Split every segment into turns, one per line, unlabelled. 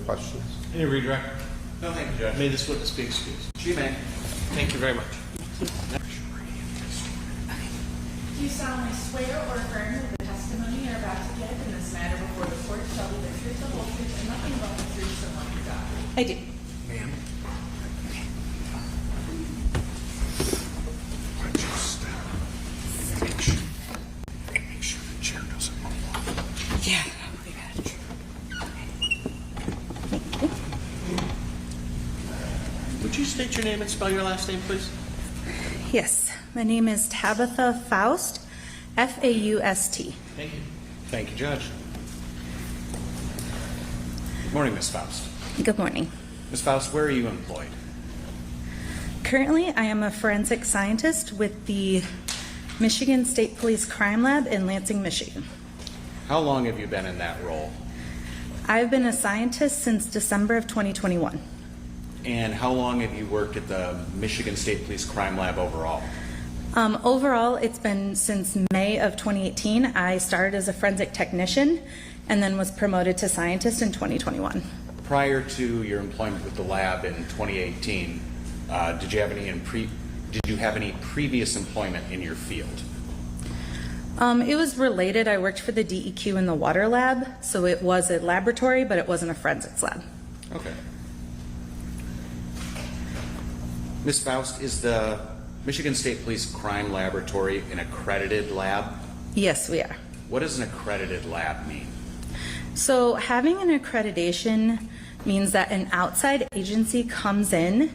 questions?
Any redirect?
No, thank you, Judge.
May this witness be excused.
She may.
Thank you very much.
Do you solemnly swear or affirm that the testimony you're about to give in this matter before the court shall be the truth, the whole truth, and nothing but the truth, so help you God?
I do.
Ma'am. Make sure the chair doesn't move.
Yeah.
Would you state your name and spell your last name, please?
Yes. My name is Tabitha Faust, F-A-U-S-T.
Thank you.
Thank you, Judge. Good morning, Ms. Faust.
Good morning.
Ms. Faust, where are you employed?
Currently, I am a forensic scientist with the Michigan State Police Crime Lab in Lansing, Michigan.
How long have you been in that role?
I've been a scientist since December of 2021.
And how long have you worked at the Michigan State Police Crime Lab overall?
Overall, it's been since May of 2018. I started as a forensic technician and then was promoted to scientist in 2021.
Prior to your employment with the lab in 2018, did you have any previous employment in your field?
It was related. I worked for the DEQ in the water lab, so it was a laboratory, but it wasn't a forensics lab.
Okay. Ms. Faust, is the Michigan State Police Crime Laboratory an accredited lab?
Yes, we are.
What does an accredited lab mean?
So having an accreditation means that an outside agency comes in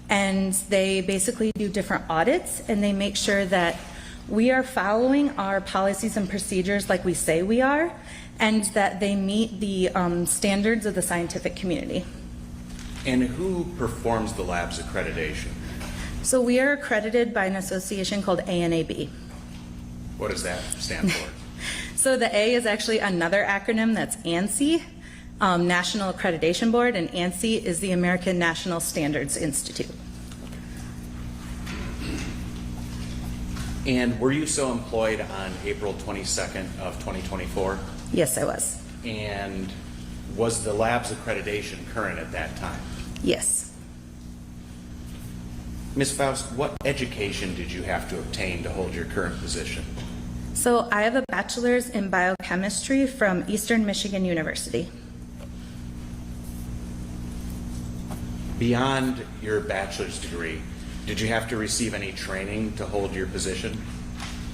and they basically do different audits and they make sure that we are following our policies and procedures like we say we are, and that they meet the standards of the scientific community.
And who performs the lab's accreditation?
So we are accredited by an association called ANAB.
What does that stand for?
So the A is actually another acronym, that's ANSI, National Accreditation Board, and ANSI is the American National Standards Institute.
And were you so employed on April 22nd of 2024?
Yes, I was.
And was the lab's accreditation current at that time?
Yes.
Ms. Faust, what education did you have to obtain to hold your current position?
So I have a bachelor's in biochemistry from Eastern Michigan University.
Beyond your bachelor's degree, did you have to receive any training to hold your position?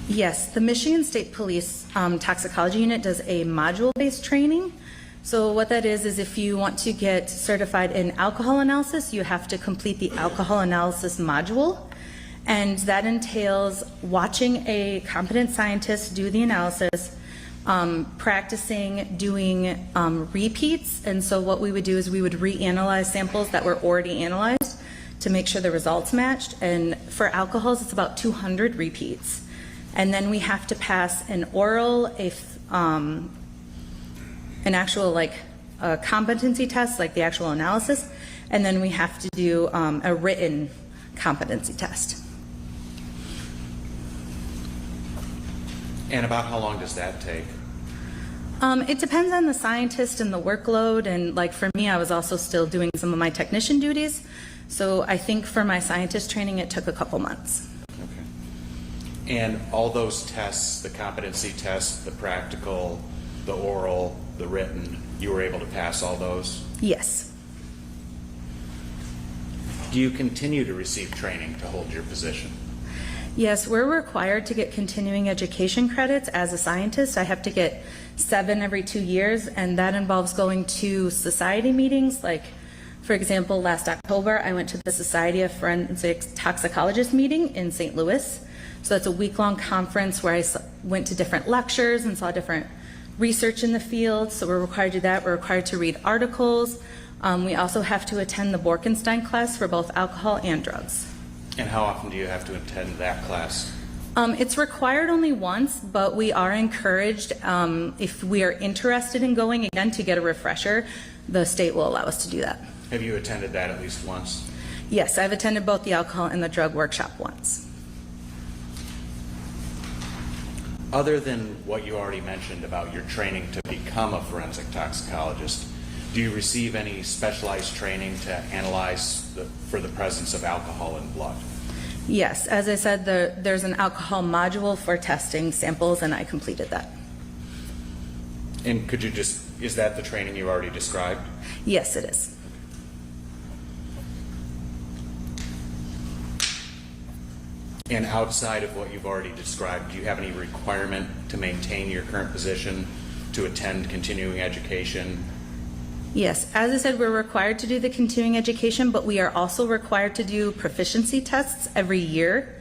Yes, the Michigan State Police Toxicology Unit does a module-based training. So what that is if you want to get certified in alcohol analysis, you have to complete the alcohol analysis module. And that entails watching a competent scientist do the analysis, practicing doing repeats. And so what we would do is we would reanalyze samples that were already analyzed to make sure the results matched. And for alcohols, it's about 200 repeats. And then we have to pass an oral, an actual a competency test, like the actual analysis, and then we have to do a written competency test.
And about how long does that take?
It depends on the scientist and the workload, and like for me, I was also still doing some of my technician duties. So I think for my scientist training, it took a couple months.
Okay. And all those tests, the competency tests, the practical, the oral, the written, you were able to pass all those?
Yes.
Do you continue to receive training to hold your position?
Yes, we're required to get continuing education credits as a scientist. I have to get 7 every 2 years, and that involves going to society meetings. Like, for example, last October, I went to the Society of Forensic Toxicologists meeting in St. Louis. So that's a week-long conference where I went to different lectures and saw different research in the field. So we're required to do that. We're required to read articles. We also have to attend the Borkenstein class for both alcohol and drugs.
And how often do you have to attend that class?
It's required only once, but we are encouraged, if we are interested in going again to get a refresher, the state will allow us to do that.
Have you attended that at least once?
Yes, I've attended both the alcohol and the drug workshop once.
Other than what you already mentioned about your training to become a forensic toxicologist, Do you receive any specialized training to analyze for the presence of alcohol in blood?
Yes, as I said, there's an alcohol module for testing samples, and I completed that.
And could you is that the training you already described?
Yes, it is.
And outside of what you've already described, do you have any requirement to maintain your current position, to attend continuing education?
Yes, as I said, we're required to do the continuing education, but we are also required to do proficiency tests every year.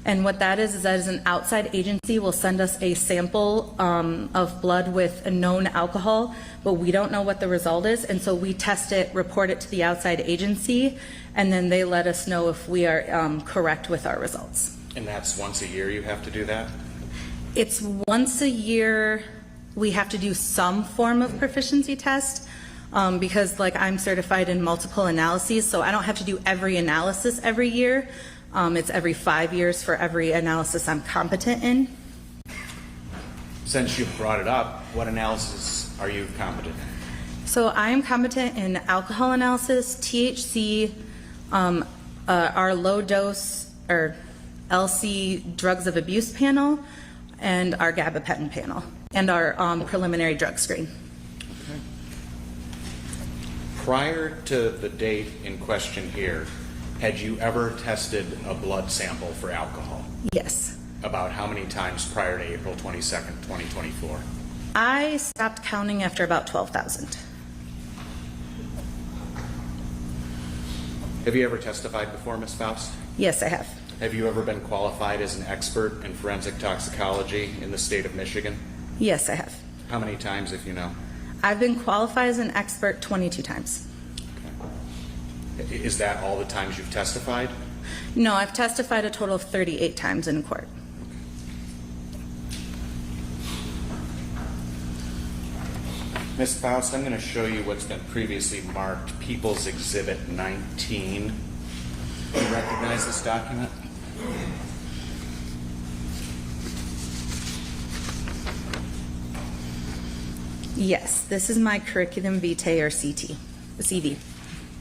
And what that is that is an outside agency will send us a sample of blood with a known alcohol, but we don't know what the result is. And so we test it, report it to the outside agency, and then they let us know if we are correct with our results.
And that's once a year you have to do that?
It's once a year we have to do some form of proficiency test. Because like I'm certified in multiple analyses, so I don't have to do every analysis every year. It's every 5 years for every analysis I'm competent in.
Since you brought it up, what analysis are you competent in?
So I am competent in alcohol analysis, THC, our low dose or LC drugs of abuse panel, and our gabapentin panel, and our preliminary drug screen.
Prior to the date in question here, had you ever tested a blood sample for alcohol?
Yes.
About how many times prior to April 22nd, 2024?
I stopped counting after about 12,000.
Have you ever testified before, Ms. Faust?
Yes, I have.
Have you ever been qualified as an expert in forensic toxicology in the state of Michigan?
Yes, I have.
How many times, if you know?
I've been qualified as an expert 22 times.
Okay. Is that all the times you've testified?
No, I've testified a total of 38 times in court.
Ms. Faust, I'm going to show you what's been previously marked People's Exhibit 19. Do you recognize this document?
Yes, this is my curriculum vitae or CV.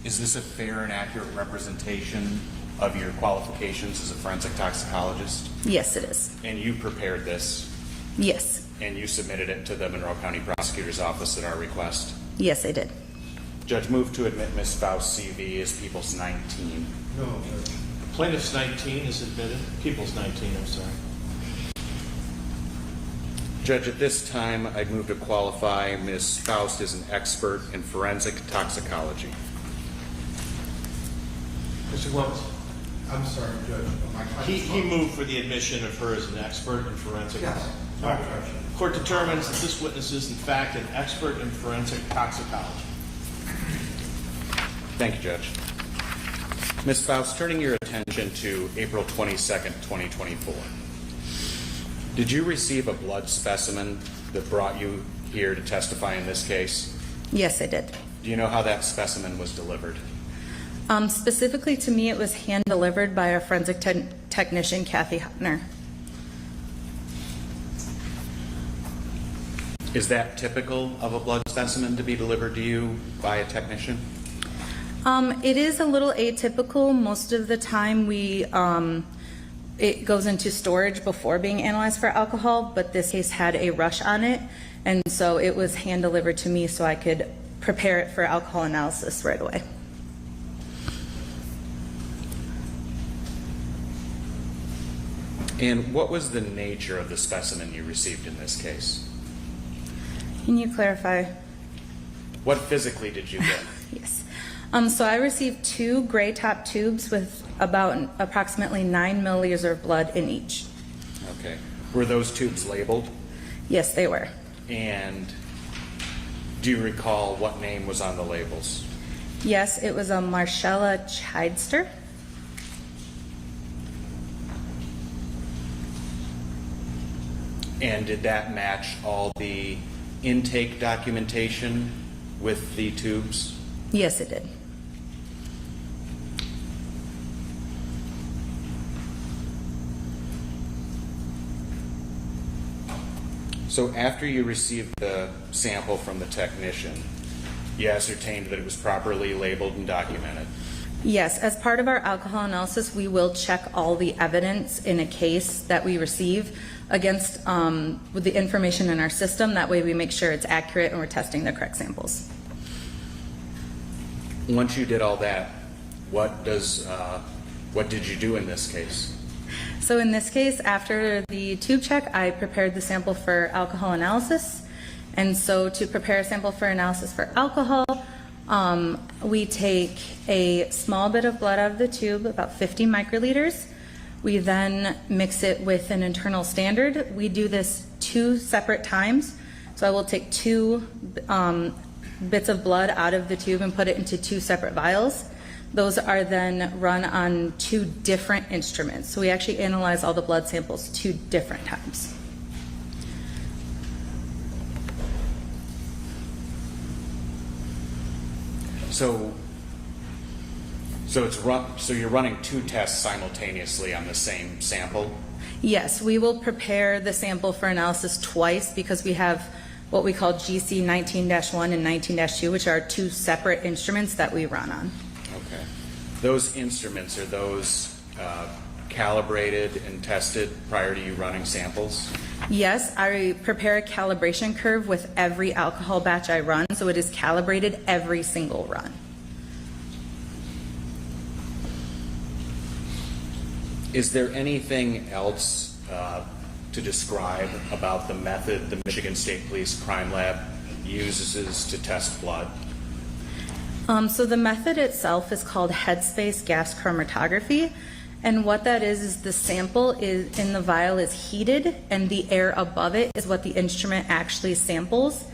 Is this a fair and accurate representation of your qualifications as a forensic toxicologist?
Yes, it is.
And you prepared this?
Yes.
And you submitted it to the Monroe County Prosecutor's Office at our request?
Yes, I did.
Judge, move to admit Ms. Faust's CV as People's 19.
No, Judge. Plaintiff's 19 is admitted. People's 19, I'm sorry.
Judge, at this time, I'd move to qualify Ms. Faust as an expert in forensic toxicology.
Mr. Clemens?
I'm sorry, Judge. My
He moved for the admission of her as an expert in forensic.
Yes.
All right. Court determines that this witness is in fact an expert in forensic toxicology.
Thank you, Judge. Ms. Faust, turning your attention to April 22nd, 2024. Did you receive a blood specimen that brought you here to testify in this case?
Yes, I did.
Do you know how that specimen was delivered?
Specifically to me, it was hand-delivered by our forensic technician, Kathy Hutner.
Is that typical of a blood specimen to be delivered to you by a technician?
It is a little atypical. Most of the time it goes into storage before being analyzed for alcohol, but this case had a rush on it, and so it was hand-delivered to me so I could prepare it for alcohol analysis right away.
And what was the nature of the specimen you received in this case?
Can you clarify?
What physically did you get?
Yes. So I received 2 gray top tubes with about approximately 9 milliliters of blood in each.
Okay. Were those tubes labeled?
Yes, they were.
And do you recall what name was on the labels?
Yes, it was a Marshella Chidester.
And did that match all the intake documentation with the tubes?
Yes, it did.
So after you received the sample from the technician, You ascertained that it was properly labeled and documented.
Yes, as part of our alcohol analysis, we will check all the evidence in a case that we receive against with the information in our system. That way we make sure it's accurate and we're testing the correct samples.
Once you did all that, what did you do in this case?
So in this case, after the tube check, I prepared the sample for alcohol analysis. And so to prepare a sample for analysis for alcohol, we take a small bit of blood out of the tube, about 50 microliters. We then mix it with an internal standard. We do this 2 separate times. So I will take 2 bits of blood out of the tube and put it into 2 separate vials. Those are then run on 2 different instruments. So we actually analyze all the blood samples 2 different times.
So you're running 2 tests simultaneously on the same sample?
Yes, we will prepare the sample for analysis twice because we have what we call GC 19-1 and 19-2, which are 2 separate instruments that we run on.
Okay. Those instruments, are those calibrated and tested prior to you running samples?
Yes, I prepare a calibration curve with every alcohol batch I run, so it is calibrated every single run.
Is there anything else to describe about the method the Michigan State Police Crime Lab uses to test blood?
So the method itself is called headspace gas chromatography. And what that is the sample is in the vial is heated and the air above it is what the instrument actually samples.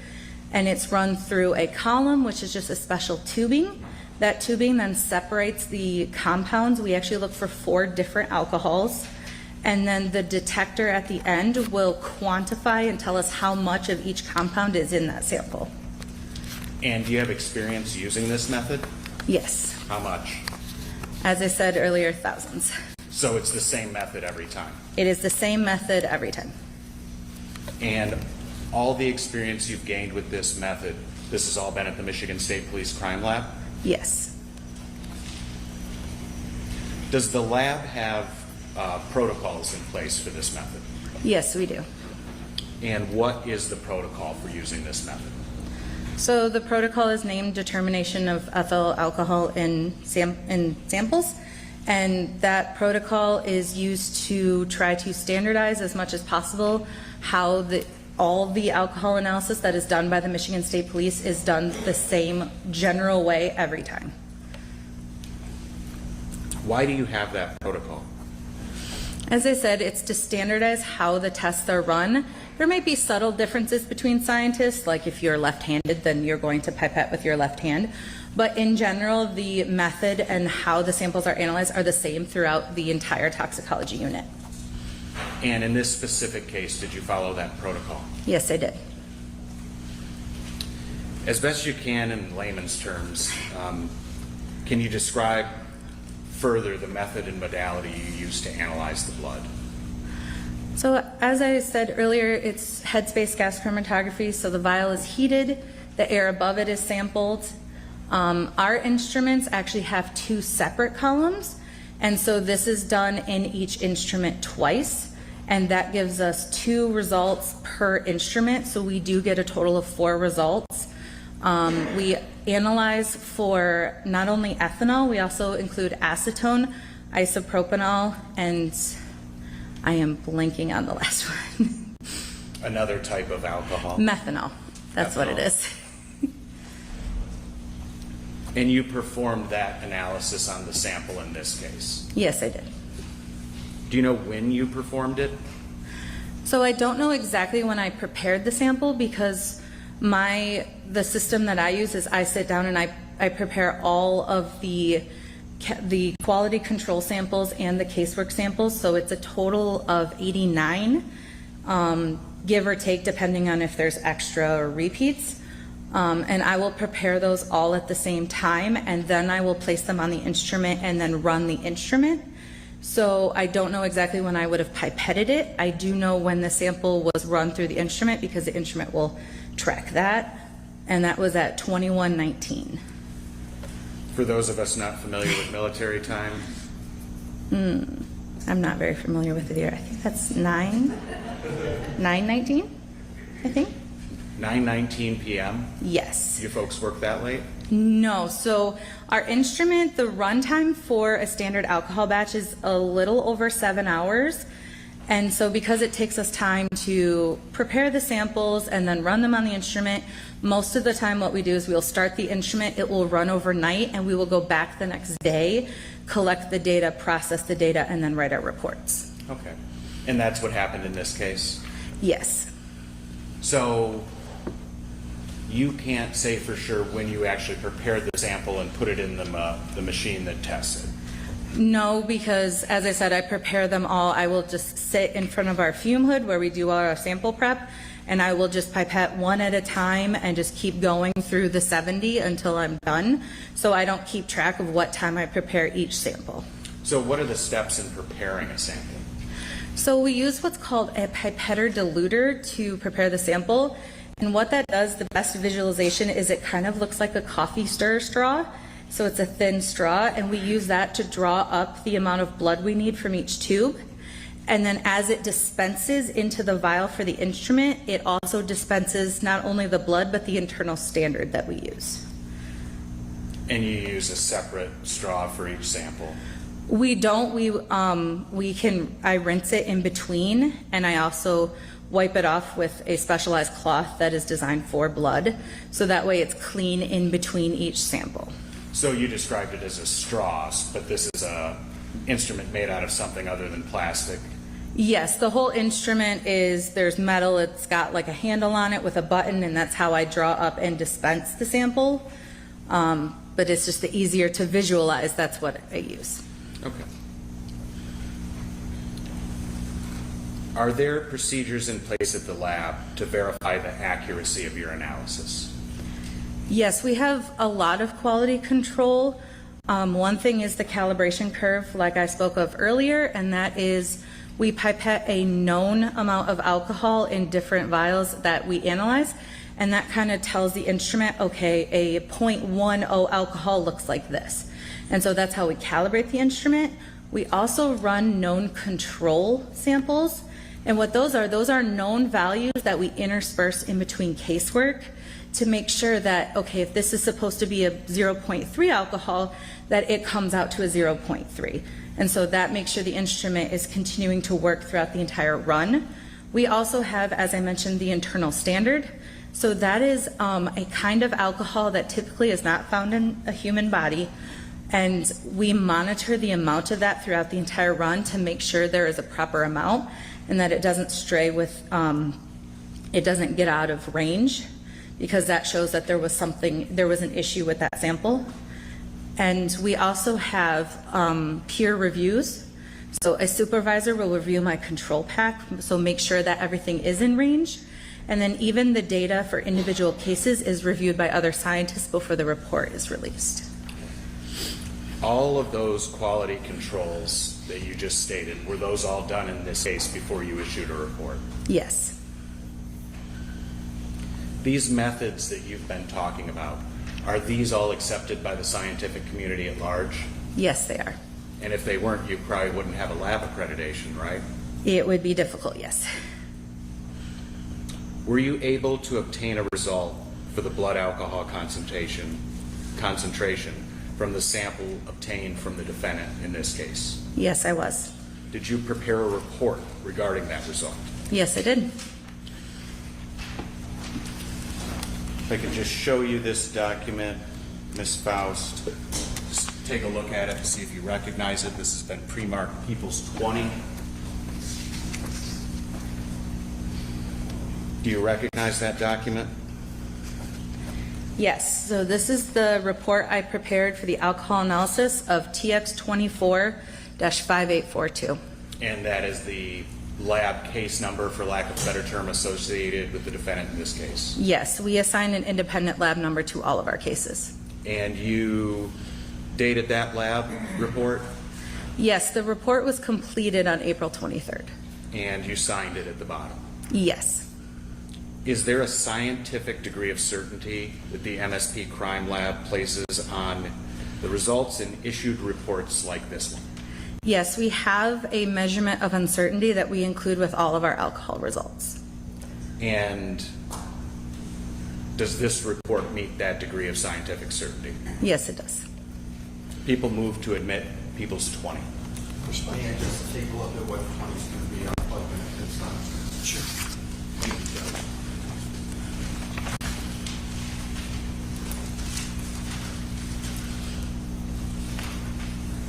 And it's run through a column, which is just a special tubing. That tubing then separates the compounds. We actually look for 4 different alcohols. And then the detector at the end will quantify and tell us how much of each compound is in that sample.
And do you have experience using this method?
Yes.
How much?
As I said earlier, thousands.
So it's the same method every time?
It is the same method every time.
And all the experience you've gained with this method, this has all been at the Michigan State Police Crime Lab?
Yes.
Does the lab have protocols in place for this method?
Yes, we do.
And what is the protocol for using this method?
So the protocol is named determination of ethyl alcohol in samples, and that protocol is used to try to standardize as much as possible how all the alcohol analysis that is done by the Michigan State Police is done the same general way every time.
Why do you have that protocol?
As I said, it's to standardize how the tests are run. There may be subtle differences between scientists, like if you're left-handed, then you're going to pipette with your left hand. But in general, the method and how the samples are analyzed are the same throughout the entire toxicology unit.
And in this specific case, did you follow that protocol?
Yes, I did.
As best you can in layman's terms, can you describe further the method and modality you use to analyze the blood?
So as I said earlier, it's headspace gas chromatography. So the vial is heated, the air above it is sampled. Our instruments actually have 2 separate columns, and so this is done in each instrument twice, and that gives us 2 results per instrument. So we do get a total of 4 results. We analyze for not only ethanol, we also include acetone, isopropanol, and I am blanking on the last one.
Another type of alcohol?
Methanol. That's what it
Methanol.
is.
And you performed that analysis on the sample in this case?
Yes, I did.
Do you know when you performed it?
So I don't know exactly when I prepared the sample because the system that I use is I sit down and I prepare all of the quality control samples and the casework samples. So it's a total of 89, give or take, depending on if there's extra or repeats. And I will prepare those all at the same time, and then I will place them on the instrument and then run the instrument. So I don't know exactly when I would have pipetted it. I do know when the sample was run through the instrument because the instrument will track that. and that was at 21:19.
For those of us not familiar with military time,
I'm not very familiar with it either. I think that's 9:19, I think.
9:19 p.m.
Yes.
You folks work that late?
No, so our instrument, the runtime for a standard alcohol batch is a little over 7 hours. And so because it takes us time to prepare the samples and then run them on the instrument, most of the time what we do is we'll start the instrument, it will run overnight, and we will go back the next day, collect the data, process the data, and then write our reports.
Okay. And that's what happened in this case?
Yes.
So you can't say for sure when you actually prepared the sample and put it in the machine that tests it?
No, because as I said, I prepare them all. I will just sit in front of our fume hood where we do all our sample prep, and I will just pipette one at a time and just keep going through the 70 until I'm done. So I don't keep track of what time I prepare each sample.
So what are the steps in preparing a sample?
So we use what's called a pipetter diluter to prepare the sample. And what that does, the best visualization is it kind of looks like a coffee stirrer straw. So it's a thin straw, and we use that to draw up the amount of blood we need from each tube. And then as it dispenses into the vial for the instrument, it also dispenses not only the blood, but the internal standard that we use.
And you use a separate straw for each sample?
We don't, I rinse it in between, and I also wipe it off with a specialized cloth that is designed for blood. So that way it's clean in between each sample.
So you described it as a straw, but this is a instrument made out of something other than plastic?
Yes, the whole instrument there's metal, it's got like a handle on it with a button, and that's how I draw up and dispense the sample. But it's just the easier to visualize, that's what I use.
Okay. Are there procedures in place at the lab to verify the accuracy of your analysis?
Yes, we have a lot of quality control. One thing is the calibration curve, like I spoke of earlier, and that is we pipette a known amount of alcohol in different vials that we analyze, and that kind of tells the instrument, okay, a 0.10 alcohol looks like this. And so that's how we calibrate the instrument. We also run known control samples, and what those are known values that we intersperse in between casework to make sure that, okay, if this is supposed to be a 0.3 alcohol, that it comes out to a 0.3. And so that makes sure the instrument is continuing to work throughout the entire run. We also have, as I mentioned, the internal standard. So that is a kind of alcohol that typically is not found in a human body. And we monitor the amount of that throughout the entire run to make sure there is a proper amount and that it doesn't stray with, it doesn't get out of range, because that shows that there was an issue with that sample. And we also have peer reviews. So a supervisor will review my control pack, so make sure that everything is in range. And then even the data for individual cases is reviewed by other scientists before the report is released.
All of those quality controls that you just stated, were those all done in this case before you issued a report?
Yes.
These methods that you've been talking about, are these all accepted by the scientific community at large?
Yes, they are.
And if they weren't, you probably wouldn't have a lab accreditation, right?
It would be difficult, yes.
Were you able to obtain a result for the blood alcohol concentration from the sample obtained from the defendant in this case?
Yes, I was.
Did you prepare a report regarding that result?
Yes, I did.
If I could just show you this document, Ms. Faust, just take a look at it to see if you recognize it. This has been pre-marked People's 20. Do you recognize that document?
Yes, so this is the report I prepared for the alcohol analysis of TX24-5842.
And that is the lab case number, for lack of a better term, associated with the defendant in this case.
Yes, we assign an independent lab number to all of our cases.
And you dated that lab report?
Yes, the report was completed on April 23rd.
And you signed it at the bottom?
Yes.
Is there a scientific degree of certainty that the MSP Crime Lab places on the results in issued reports like this one?
Yes, we have a measurement of uncertainty that we include with all of our alcohol results.
And does this report meet that degree of scientific certainty?
Yes, it does.
People move to admit people's 20.
May I just take a look at what 20 is going to be unplugged and it's not?
Sure.
Thank you, Judge.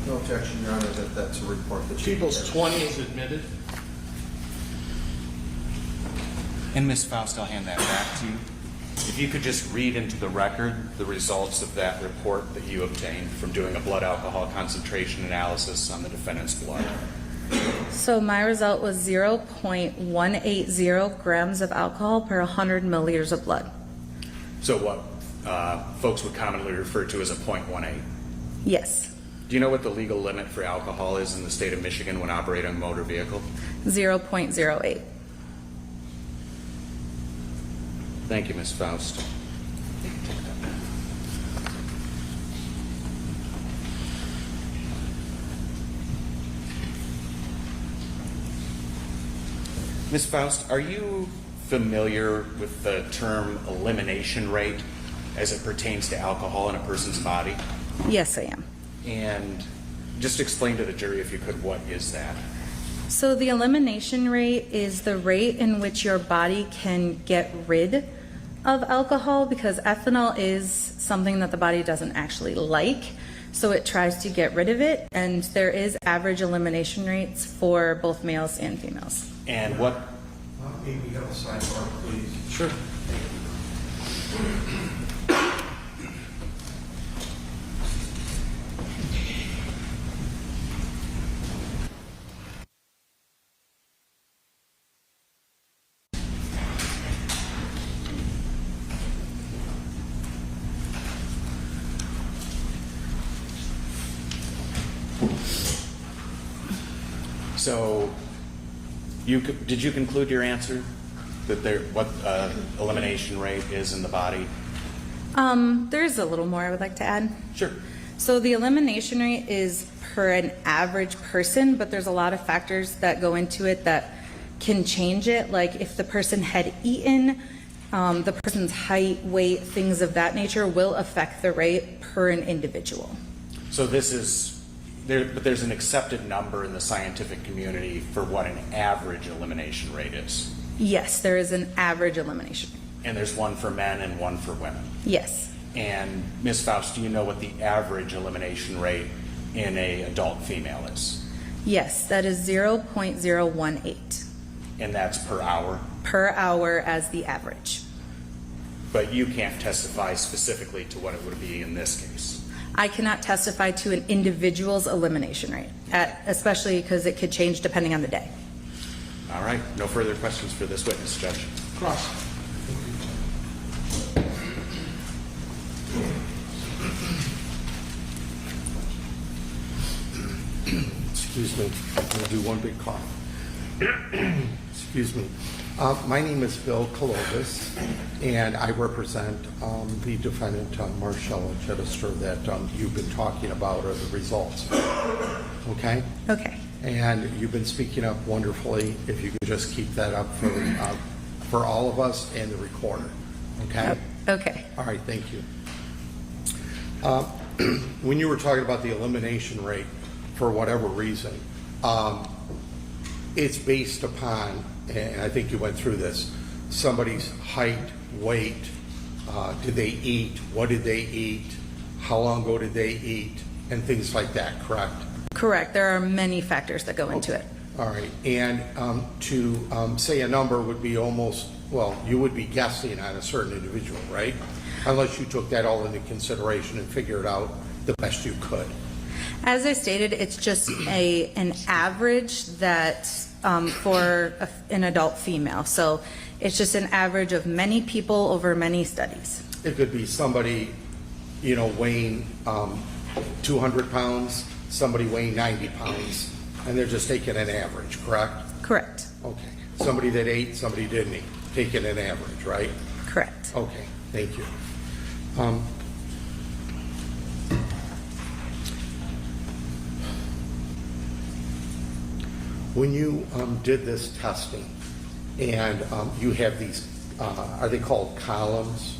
No objection, Your Honor, that's a report that you.
People's 20 is admitted.
And Ms. Faust, I'll hand that back to you. If you could just read into the record the results of that report that you obtained from doing a blood alcohol concentration analysis on the defendant's blood.
So my result was 0.180 grams of alcohol per 100 milliliters of blood.
So what folks would commonly refer to as a 0.18.
Yes,
Do you know what the legal limit for alcohol is in the state of Michigan when operating a motor vehicle?
0.08.
Thank you, Ms. Faust. Ms. Faust, are you familiar with the term elimination rate as it pertains to alcohol in a person's body?
Yes, I am.
And just explain to the jury, if you could, what is that?
So the elimination rate is the rate in which your body can get rid of alcohol, because ethanol is something that the body doesn't actually like, so it tries to get rid of it, and there is average elimination rates for both males and females.
And what?
May we have a sidebar, please?
Sure. So, did you conclude your answer that what elimination rate is in the body?
There's a little more I would like to add.
Sure.
So the elimination rate is per an average person, but there's a lot of factors that go into it that can change it. Like if the person had eaten, the person's height, weight, things of that nature will affect the rate per an individual.
So this is, but there's an accepted number in the scientific community for what an average elimination rate is.
Yes, there is an average elimination rate.
And there's one for men and one for women.
Yes.
And Ms. Faust, do you know what the average elimination rate in an adult female is?
Yes, that is 0.018
And that's per hour?
per hour as the average.
But you can't testify specifically to what it would be in this case.
I cannot testify to an individual's elimination rate, especially because it could change depending on the day.
All right, no further questions for this witness, Judge.
Cross.
Excuse me, I'm going to do one big cough. Excuse me. My name is Bill Colobus, and I represent the defendant, Marshella Chidester, that you've been talking about, or the results. Okay?
Okay.
And you've been speaking up wonderfully. If you could just keep that up for all of us and the recorder. Okay?
Okay.
All right, thank you. When you were talking about the elimination rate, for whatever reason, it's based upon, and I think you went through this, somebody's height, weight, did they eat, what did they eat, how long ago did they eat, and things like that, correct?
Correct. There are many factors that go into it.
All right, and to say a number would be almost, well, you would be guessing on a certain individual, right? Unless you took that all into consideration and figured out the best you could.
As I stated, it's just an average that for an adult female. So it's just an average of many people over many studies.
It could be somebody, weighing 200 pounds, somebody weighing 90 pounds, and they're just taking an average, correct?
Correct.
Okay. Somebody that ate, somebody didn't eat. taking an average, right?
Correct.
Okay, thank you. When you did this testing, and you have these, are they called columns?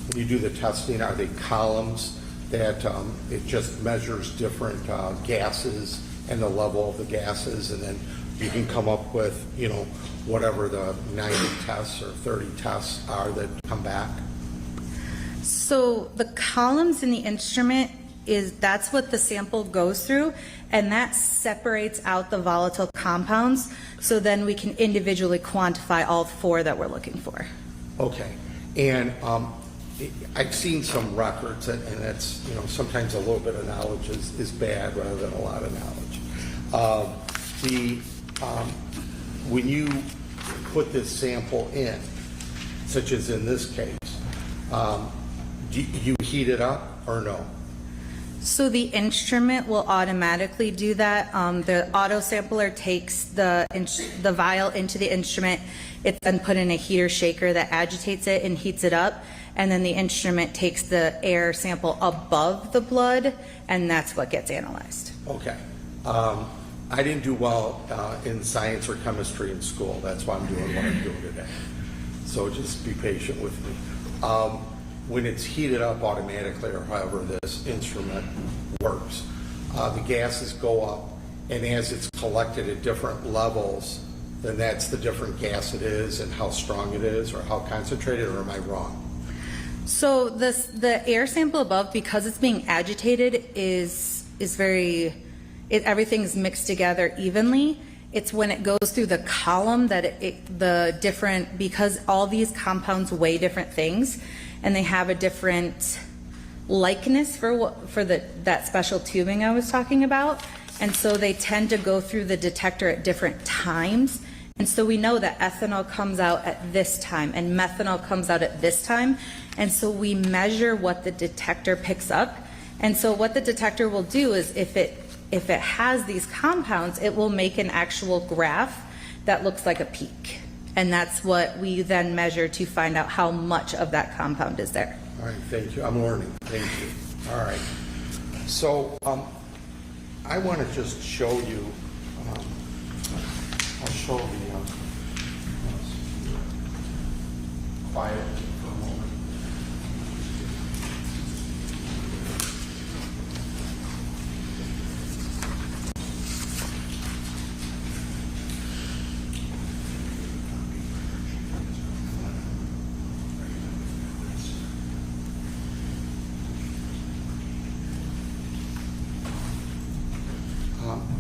When you do the testing, are they columns that it just measures different gases and the level of the gases, and then you can come up with, you know, whatever the 90 tests or 30 tests are that come back?
So the columns in the instrument that's what the sample goes through, and that separates out the volatile compounds, so then we can individually quantify all 4 that we're looking for.
Okay, and I've seen some records, and that's, you know, sometimes a little bit of knowledge is bad rather than a lot of knowledge. When you put this sample in, such as in this case, do you heat it up or no?
So the instrument will automatically do that. The auto sampler takes the vial into the instrument. It's then put in a heater shaker that agitates it and heats it up. And then the instrument takes the air sample above the blood, and that's what gets analyzed.
Okay. I didn't do well in science or chemistry in school. That's why I'm doing what I'm doing today. So just be patient with me. When it's heated up automatically, or however this instrument works, the gases go up, and as it's collected at different levels, then that's the different gas it is and how strong it is or how concentrated, or am I wrong?
So the air sample above, because it's being agitated, is very, everything's mixed together evenly. It's when it goes through the column that because all these compounds weigh different things, and they have a different likeness for that special tubing I was talking about, and so they tend to go through the detector at different times. And so we know that ethanol comes out at this time and methanol comes out at this time, and so we measure what the detector picks up. And so what the detector will do is, if it has these compounds, it will make an actual graph that looks like a peak. And that's what we then measure to find out how much of that compound is there.
All right, thank you. I'm learning. Thank you. All right. So I want to just show you, I'll show the quiet for a moment.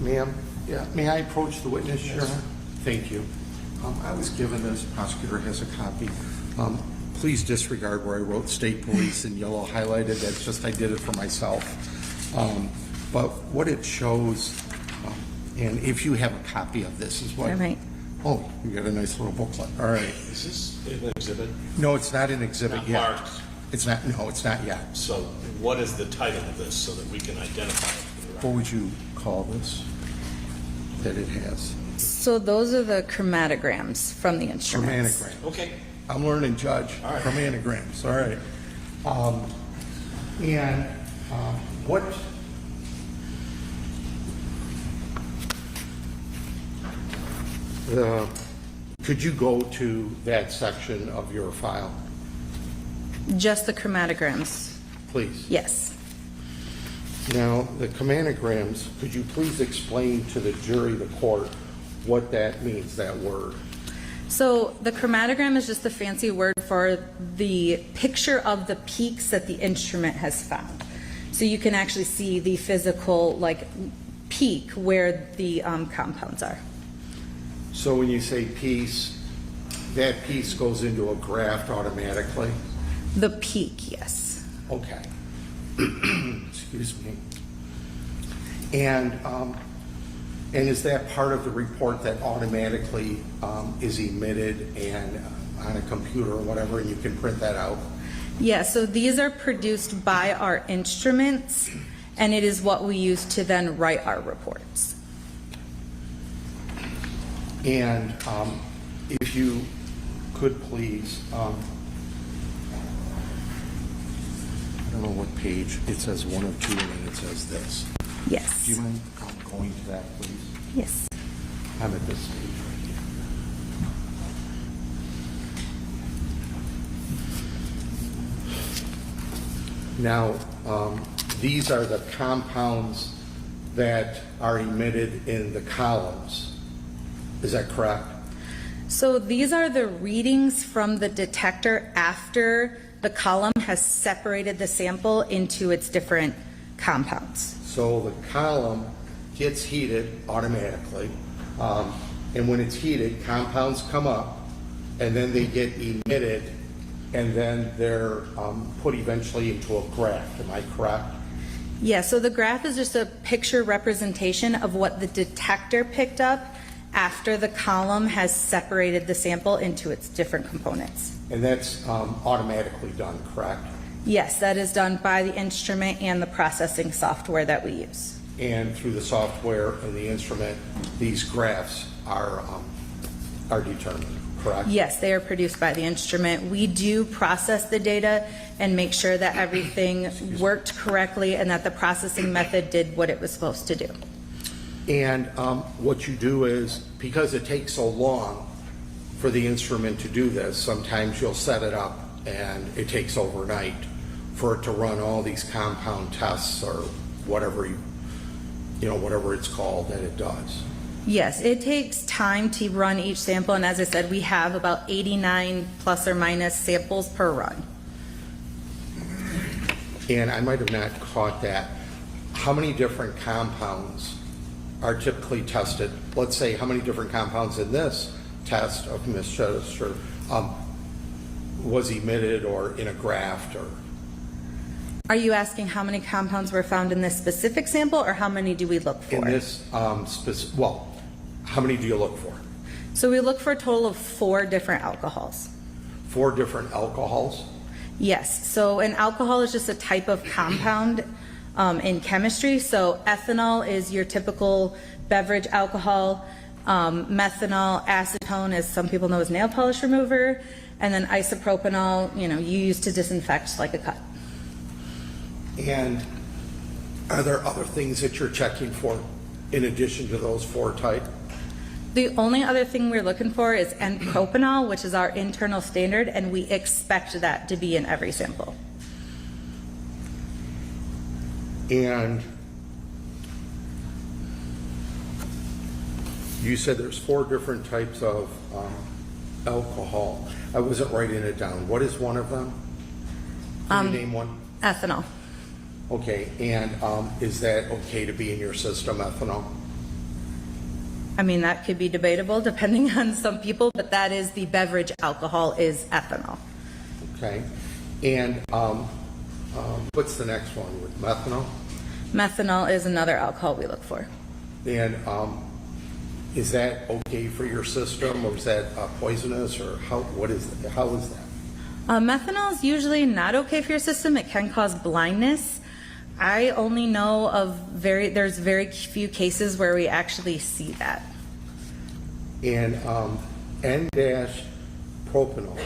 Ma'am, yeah, may I approach the witness, Your Honor? Thank you. I was given this, prosecutor has a copy. Please disregard where I wrote state police in yellow highlighted. That's just, I did it for myself. But what it shows, and if you have a copy of this, is what?
All right.
Oh, you got a nice little booklet. All right.
Is this an exhibit?
No, it's not an exhibit
Not
yet.
marked.
It's not, no, it's not yet.
So what is the title of this so that we can identify it for the record?
What would you call this that it has?
So those are the chromatograms from the instruments.
Chromatogram.
Okay.
I'm learning, Judge.
All right.
Chromatograms. All right. What? Could you go to that section of your file,
Just the chromatograms,
please?
yes.
Now, the chromatograms, could you please explain to the jury, the court, what that means, that word?
So the chromatogram is just a fancy word for the picture of the peaks that the instrument has found. So you can actually see the physical peak where the compounds are.
So when you say piece, that piece goes into a graph automatically?
The peak, yes.
Okay. Excuse me. And is that part of the report that automatically is emitted and on a computer or whatever, and you can print that out?
Yeah, so these are produced by our instruments, and it is what we use to then write our reports.
And if you could please, I don't know what page, it says 1 of 2 and then it says this.
Yes.
Do you mind going to that, please?
Yes.
I'm at this page right here. Now, these are the compounds that are emitted in the columns. Is that correct?
So these are the readings from the detector after the column has separated the sample into its different compounds.
So the column gets heated automatically, and when it's heated, compounds come up, and then they get emitted, and then they're put eventually into a graph. Am I correct?
Yeah, so the graph is just a picture representation of what the detector picked up after the column has separated the sample into its different components.
And that's automatically done, correct?
Yes, that is done by the instrument and the processing software that we use.
And through the software and the instrument, these graphs are determined, correct?
Yes, they are produced by the instrument. We do process the data and make sure that everything worked correctly and that the processing method did what it was supposed to do.
And what you do is, because it takes so long for the instrument to do this, sometimes you'll set it up and it takes overnight for it to run all these compound tests or whatever whatever it's called that it does.
Yes, it takes time to run each sample, and as I said, we have about 89 plus or minus samples per run.
And I might have not caught that. How many different compounds are typically tested? Let's say how many different compounds in this test of Ms. Chidester was emitted or in a graft or?
Are you asking how many compounds were found in this specific sample, or how many do we look for?
In this, how many do you look for?
So we look for a total of 4 different alcohols.
4 different alcohols?
Yes, so an alcohol is just a type of compound in chemistry. So ethanol is your typical beverage alcohol. Methanol, acetone, as some people know, as nail polish remover. And then isopropanol, you use to disinfect like a cut.
And are there other things that you're checking for in addition to those 4 types?
The only other thing we're looking for is N-propanol, which is our internal standard, and we expect that to be in every sample.
And you said there's 4 different types of alcohol. I wasn't writing it down. What is one of them? Can you name one?
Ethanol.
Okay, and is that okay to be in your system, ethanol?
I mean, that could be debatable depending on some people, but that is the beverage alcohol is ethanol.
Okay, and what's the next one with methanol?
Methanol is another alcohol we look for.
And is that okay for your system, or is that poisonous, or how is that?
Methanol is usually not okay for your system. It can cause blindness. I only know of there's very few cases where we actually see that.
And N-propanol.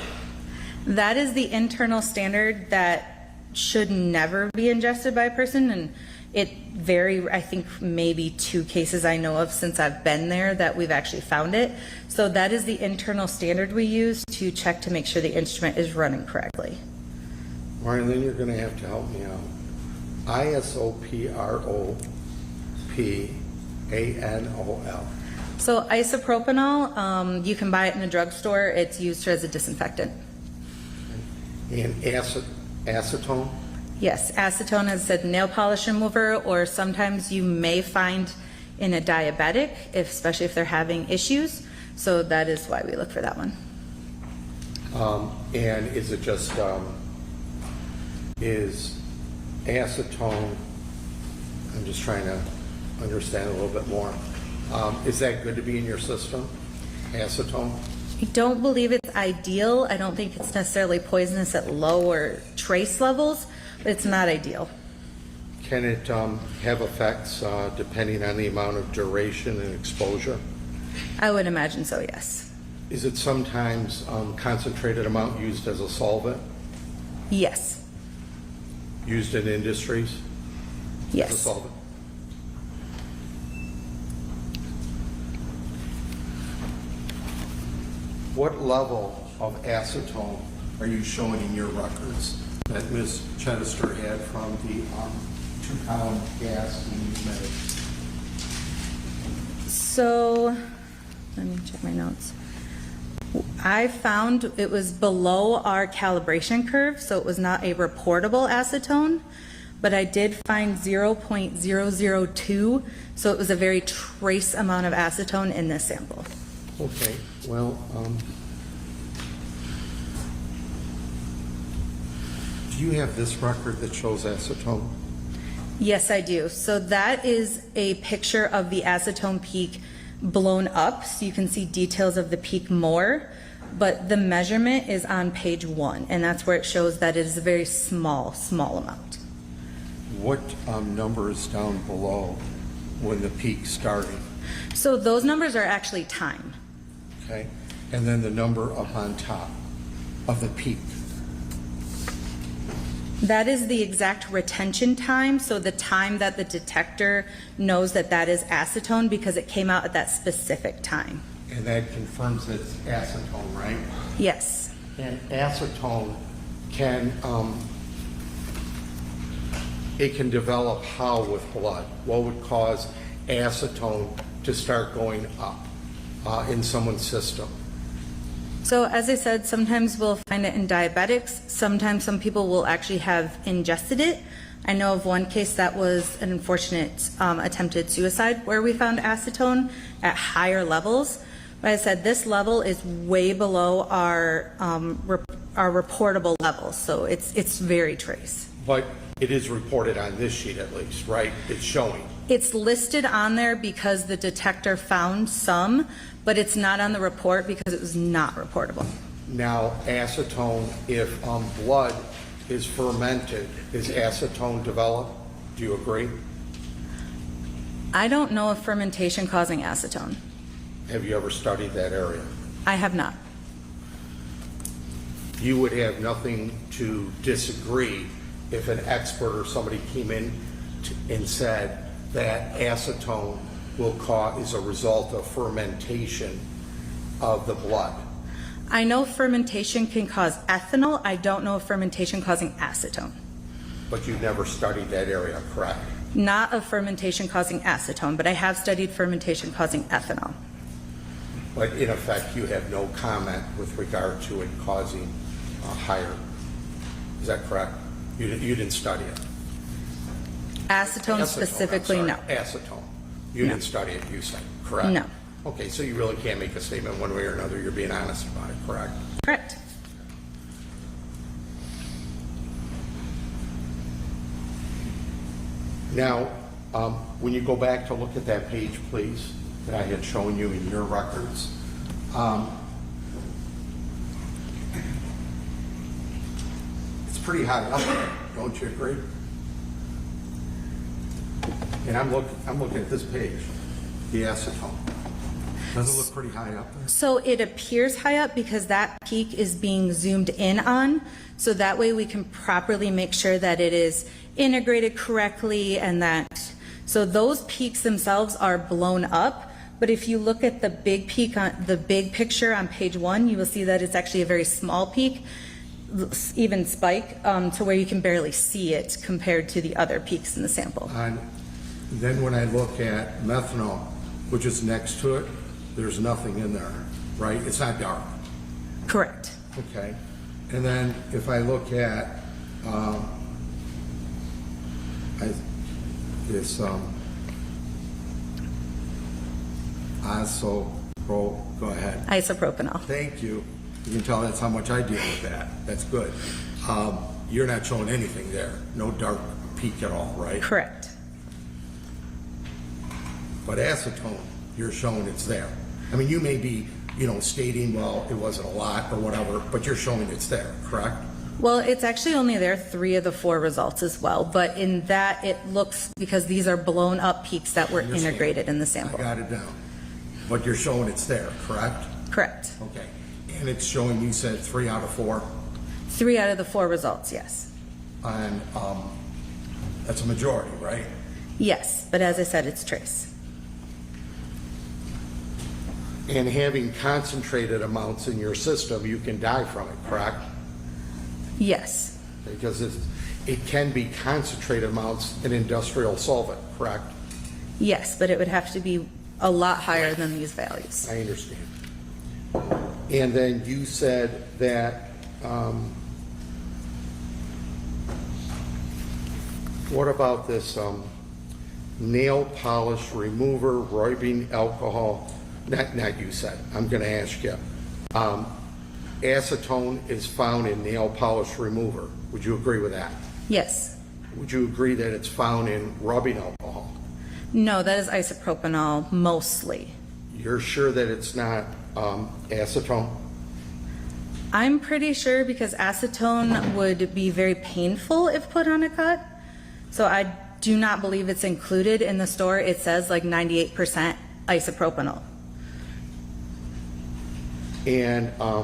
That is the internal standard that should never be ingested by a person, and it I think maybe 2 cases I know of since I've been there that we've actually found it. So that is the internal standard we use to check to make sure the instrument is running correctly.
All right, then you're going to have to help me out. Isopropanol.
So isopropanol, you can buy it in a drugstore. It's used as a disinfectant.
And acetone?
Yes, acetone is a nail polish remover, or sometimes you may find in a diabetic, especially if they're having issues. So that is why we look for that one.
And is it just, is acetone, I'm just trying to understand a little bit more. Is that good to be in your system, acetone?
I don't believe it's ideal. I don't think it's necessarily poisonous at low or trace levels, but it's not ideal.
Can it have effects depending on the amount of duration and exposure?
I would imagine so, yes.
Is it sometimes concentrated amount used as a solvent,
Yes,
used in industries as a
yes.
solvent? What level of acetone are you showing in your records that Ms. Chidester had from the 2-pound gas being emitted?
So, let me check my notes. I found it was below our calibration curve, so it was not a reportable acetone, but I did find 0.002, so it was a very trace amount of acetone in this sample.
Okay, well, do you have this record that shows acetone?
Yes, I do. So that is a picture of the acetone peak blown up, so you can see details of the peak more, but the measurement is on page 1, and that's where it shows that it is a very small amount.
What number is down below when the peak started?
So those numbers are actually time.
Okay, and then the number up on top of the peak.
That is the exact retention time, so the time that the detector knows that that is acetone because it came out at that specific time.
And that confirms it's acetone, right?
Yes.
And acetone can, it can develop how with blood? What would cause acetone to start going up in someone's system?
So as I said, sometimes we'll find it in diabetics. Sometimes some people will actually have ingested it. I know of one case that was an unfortunate attempted suicide where we found acetone at higher levels. But I said this level is way below our reportable levels, so it's very trace.
But it is reported on this sheet at least, right? It's showing.
It's listed on there because the detector found some, but it's not on the report because it was not reportable.
Now, acetone, if blood is fermented, is acetone developed? Do you agree?
I don't know of fermentation causing acetone.
Have you ever studied that area?
I have not.
You would have nothing to disagree if an expert or somebody came in and said that acetone will cause is a result of fermentation of the blood.
I know fermentation can cause ethanol. I don't know of fermentation causing acetone.
But you've never studied that area, correct?
Not of fermentation causing acetone, but I have studied fermentation causing ethanol.
But in effect, you have no comment with regard to it causing higher. Is that correct? You didn't study it.
Acetone specifically,
I'm
no.
sorry, acetone. You didn't study it, you said, correct?
No.
Okay, so you really can't make a statement one way or another. You're being honest about it, correct?
Correct.
Now, when you go back to look at that page, please, that I had shown you in your records, it's pretty high up there, don't you agree? And I'm looking at this page, the acetone. Does it look pretty high up there?
So it appears high up because that peak is being zoomed in on, so that way we can properly make sure that it is integrated correctly and that, so those peaks themselves are blown up, but if you look at the big peak on the big picture on page 1, you will see that it's actually a very small peak, even spike, to where you can barely see it compared to the other peaks in the sample.
And then when I look at methanol, which is next to it, there's nothing in there, right? It's not dark.
Correct.
Okay. And then if I look at this go ahead.
Isopropanol.
Thank you. You can tell that's how much I deal with that. That's good. You're not showing anything there. No dark peak at all, right?
Correct.
But acetone, you're showing it's there. I mean, you may be, stating, well, it wasn't a lot or whatever, but you're showing it's there, correct?
Well, it's actually only there 3 of the 4 results as well, but in that it looks, because these are blown up peaks that were integrated in the sample.
I got it down. But you're showing it's there, correct?
Correct.
Okay. And it's showing, you said 3 out of 4,
3 out of the 4 results, yes.
and that's a majority, right?
Yes, but as I said, it's trace.
And having concentrated amounts in your system, you can die from it, correct?
Yes.
Because it can be concentrated amounts in industrial solvent, correct?
Yes, but it would have to be a lot higher than these values.
I understand. And then you said that, what about this nail polish remover, rubbing alcohol? Not you said, I'm going to ask you. Acetone is found in nail polish remover. Would you agree with that?
Yes.
Would you agree that it's found in rubbing alcohol?
No, that is isopropanol mostly.
You're sure that it's not acetone?
I'm pretty sure because acetone would be very painful if put on a cut. So I do not believe it's included in the store. It says like 98% isopropanol.
And I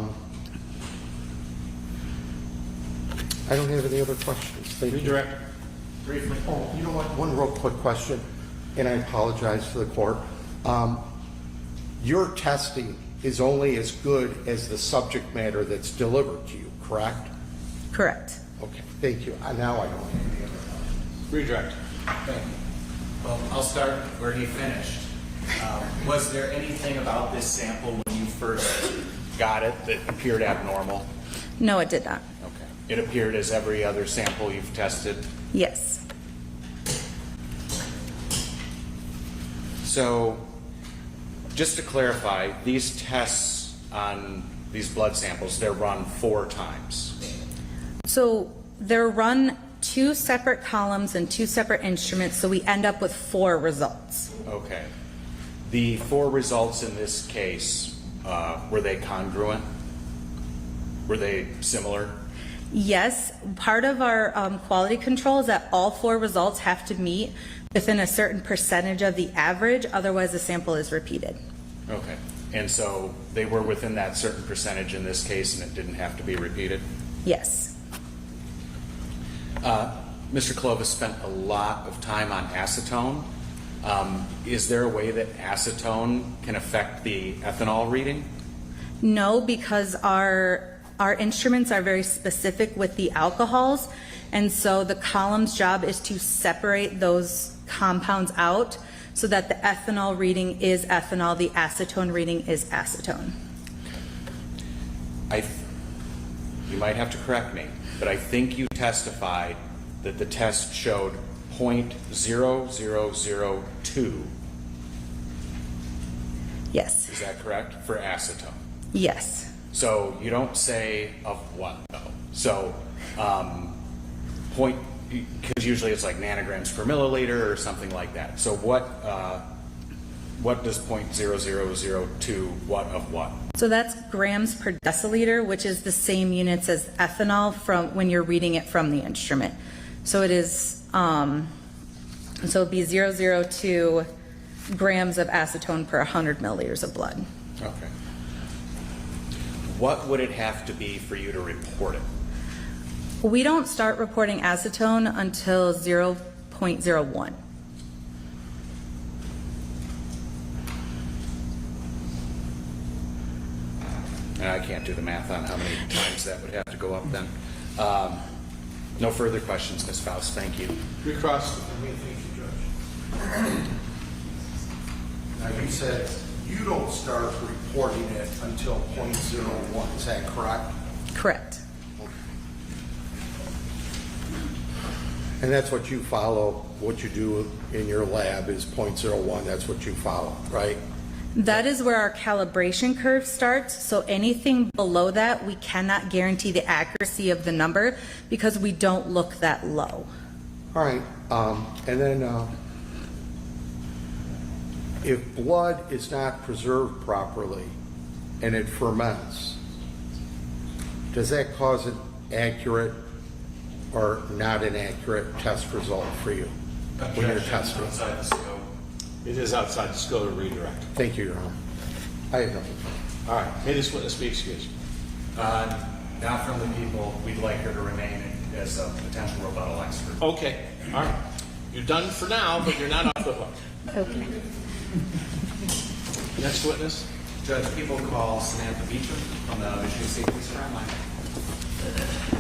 don't have any other questions. Thank you.
Redirect. Briefly.
Oh, you know what? One real quick question, and I apologize to the court. Your testing is only as good as the subject matter that's delivered to you, correct?
Correct.
Okay, thank you. Now I don't have any other questions.
Redirect.
Thank you. Well, I'll start where he finished. Was there anything about this sample when you first got it that appeared abnormal?
No, it did not.
Okay. It appeared as every other sample you've tested?
Yes.
So, just to clarify, these tests on these blood samples, they're run 4 times.
So they're run 2 separate columns and 2 separate instruments, so we end up with 4 results.
Okay. The 4 results in this case, were they congruent? Were they similar?
Yes, part of our quality control is that all 4 results have to meet within a certain percentage of the average, otherwise the sample is repeated.
Okay. And so they were within that certain percentage in this case and it didn't have to be repeated?
Yes.
Mr. Clovis spent a lot of time on acetone. Is there a way that acetone can affect the ethanol reading?
No, because our instruments are very specific with the alcohols, and so the column's job is to separate those compounds out so that the ethanol reading is ethanol, the acetone reading is acetone.
You might have to correct me, but I think you testified that the test showed 0.0002.
Yes.
Is that correct? For acetone.
Yes.
So you don't say of what though. So because usually it's like nanograms per milliliter or something like that. So what does 0.0002 what of what?
So that's grams per deciliter, which is the same units as ethanol from when you're reading it from the instrument. So it is, so it'd be 0.002 grams of acetone per 100 milliliters of blood.
Okay. What would it have to be for you to report it?
We don't start reporting acetone until 0.01.
And I can't do the math on how many times that would have to go up then. No further questions, Ms. Faust. Thank you.
Recross.
Thank you, Judge. Now, you said you don't start reporting it until 0.01. Is that correct?
Correct.
And that's what you follow. What you do in your lab is 0.01. That's what you follow, right?
That is where our calibration curve starts. So anything below that, we cannot guarantee the accuracy of the number because we don't look that low.
All right. And then if blood is not preserved properly and it ferments, does that cause an accurate or not an accurate test result for you when you're testing?
It is outside the scope of redirect.
Thank you, Your Honor. I have nothing.
All right, may this witness be excused.
Not from the people. We'd like her to remain as a potential rebuttal expert.
Okay, all right. You're done for now, but you're not off the hook.
Okay.
Next witness.
Judge, people call Samantha Beecham from the Michigan State Police Crime Line.